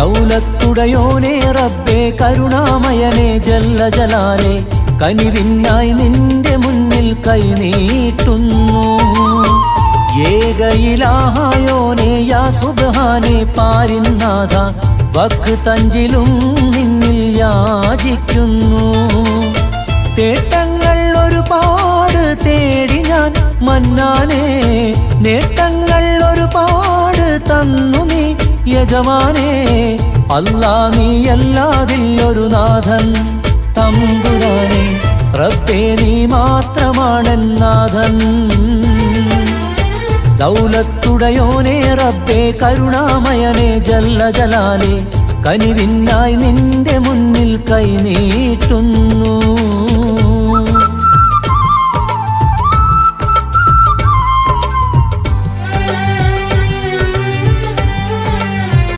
ദൗലത്തുടയോനേ റബ്ബേ കരുണാമയനേ ജല്ല ജലാലേ കനിവിനായി നിന്റെ മുന്നിൽ കൈനീട്ടുന്നു ഏകയിലാഹായോനേ യാ സുബ്ഹാനേ പാരിന്നാഥ ഭക്തഞ്ചിലും നിന്നിൽ യാചിക്കുന്നു തേട്ടങ്ങൾ ഒരുപാട് തേടി ഞാൻ മന്നാനേ നേട്ടങ്ങൾ ഒരുപാട് തന്നു നീ യജമാനേ അല്ലാ നീയല്ലാതില്ലൊരു നാഥൻ തമ്പുരാനേ റബ്ബേ നീ മാത്രമാണെൻ നാഥൻ ദൗലത്തുടയോനേ റബ്ബേ കരുണാമയനേ ജല്ല ജലാലേ കനിവിനായി നിന്റെ മുന്നിൽ കൈനീട്ടുന്നു